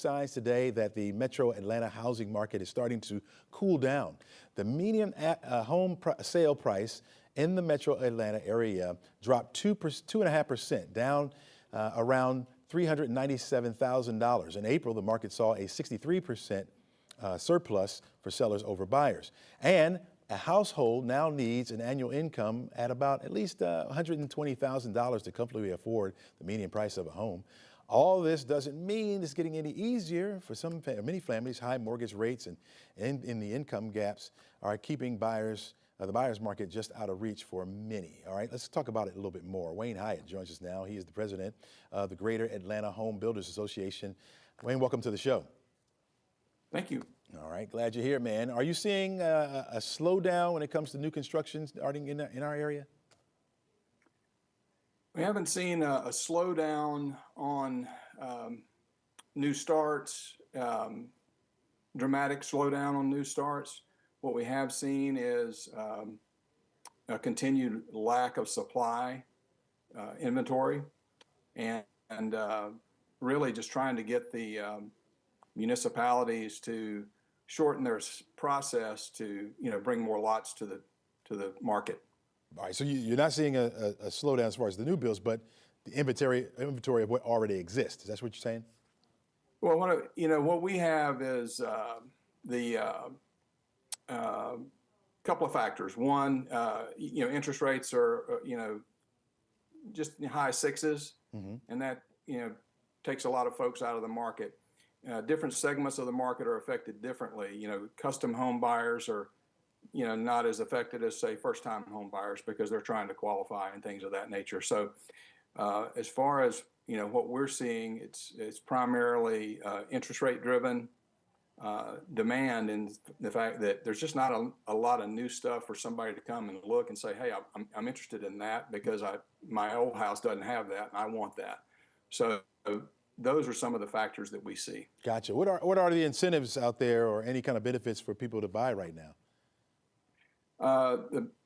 signs today that the metro Atlanta housing market is starting to cool down. The median sale price in the metro Atlanta area dropped 2.5%, down around $397,000. In April, the market saw a 63% surplus for sellers over buyers. And a household now needs an annual income at least $120,000 to comfortably afford the median price of a home. All this doesn't mean it's getting any easier for many families. High mortgage rates and in the income gaps are keeping the buyer's market just out of reach for many. All right, let's talk about it a little bit more. Wayne Hyatt joins us now. He is the president of the Greater Atlanta Home Builders Association. Wayne, welcome to the show. Thank you. All right, glad you're here, man. Are you seeing a slowdown when it comes to new construction starting in our area? We haven't seen a slowdown on new starts, dramatic slowdown on new starts. What we have seen is a continued lack of supply, inventory, and really just trying to get the municipalities to shorten their process to bring more lots to the market. All right, so you're not seeing a slowdown as far as the new builds, but the inventory of what already exists. Is that what you're saying? Well, what we have is the couple of factors. One, interest rates are just high sixes, and that takes a lot of folks out of the market. Different segments of the market are affected differently. Custom home buyers are not as affected as, say, first-time home buyers because they're trying to qualify and things of that nature. So as far as what we're seeing, it's primarily interest rate driven demand, and the fact that there's just not a lot of new stuff for somebody to come and look and say, hey, I'm interested in that because my old house doesn't have that and I want that. So those are some of the factors that we see. Gotcha. What are the incentives out there or any kind of benefits for people to buy right now?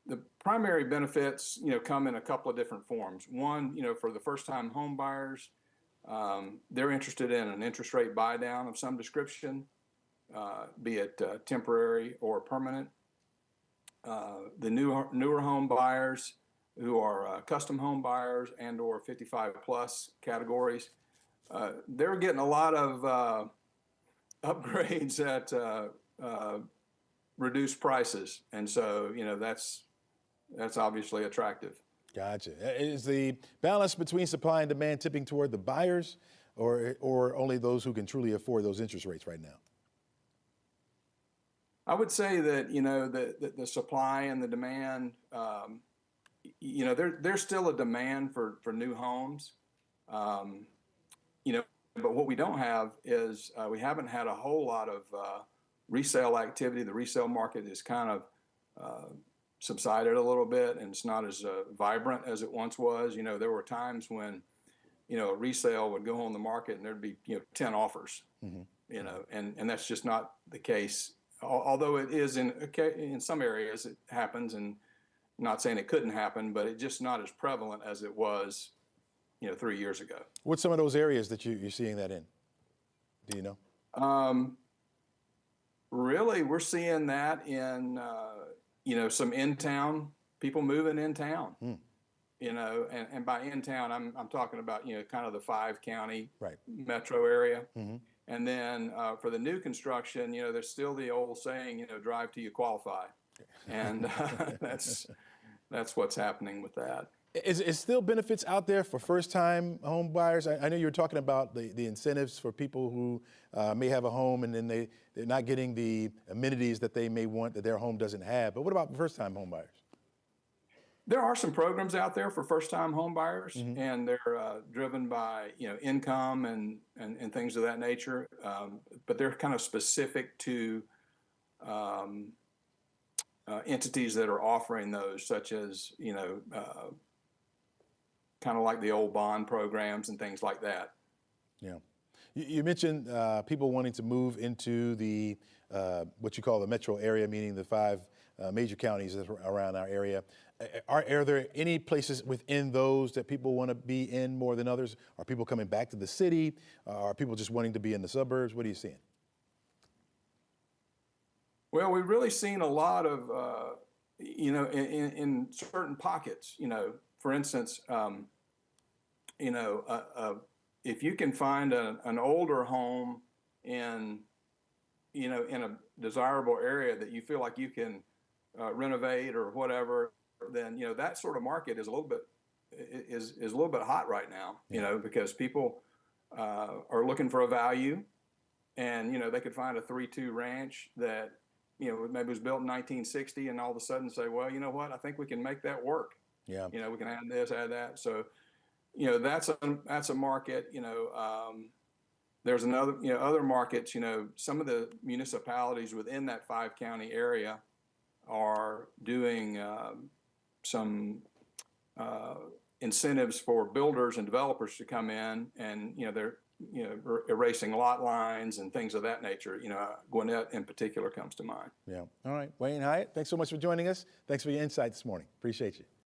The primary benefits, come in a couple of different forms. One, for the first-time home buyers, they're interested in an interest rate buy down of some description, be it temporary or permanent. The newer home buyers who are custom home buyers and or 55 plus categories, they're getting a lot of upgrades at reduced prices, and so that's obviously attractive. Gotcha. Is the balance between supply and demand tipping toward the buyers, or only those who can truly afford those interest rates right now? I would say that the supply and the demand, there's still a demand for new homes, but what we don't have is we haven't had a whole lot of resale activity. The resale market is kind of subsided a little bit, and it's not as vibrant as it once was. There were times when a resale would go on the market and there'd be 10 offers, and that's just not the case. Although it is in some areas it happens, and I'm not saying it couldn't happen, but it's just not as prevalent as it was 3 years ago. What's some of those areas that you're seeing that in? Do you know? Really, we're seeing that in some in-town people moving in town. And by in town I'm talking about kind of the 5-county metro area. And then for the new construction, there's still the old saying, drive till you qualify, and that's what's happening with that. Is still benefits out there for first-time home buyers? I know you were talking about the incentives for people who may have a home and then they're not getting the amenities that they may want that their home doesn't have. But what about first-time home buyers? There are some programs out there for first-time home buyers, and they're driven by income and things of that nature. But they're kind of specific to entities that are offering those, such as kind of like the old bond programs and things like that. Yeah. You mentioned people wanting to move into the what you call the metro area, meaning the 5 major counties around our area. Are there any places within those that people want to be in more than others? Are people coming back to the city? Are people just wanting to be in the suburbs? What are you seeing? Well, we've really seen a lot of, in certain pockets, for instance, you know, uh, uh, if you can find an older home in, in a desirable area that you feel like you can renovate or whatever, then, that sort of market is a little bit, is a little bit hot right now, Yeah. because people are looking for a value, and they could find a 3-2 ranch that maybe was built in 1960, and all of a sudden say, well, you know what, I think we can make that work. Yeah. We can add this, add that. So that's a market. There's another, other markets. Some of the municipalities within that 5-county area are doing some incentives for builders and developers to come in, and they're erasing lot lines and things of that nature. Gwinnett in particular comes to mind. Yeah. All right. Wayne Hyatt, thanks so much for joining us. Thanks for your insight this morning. Appreciate you.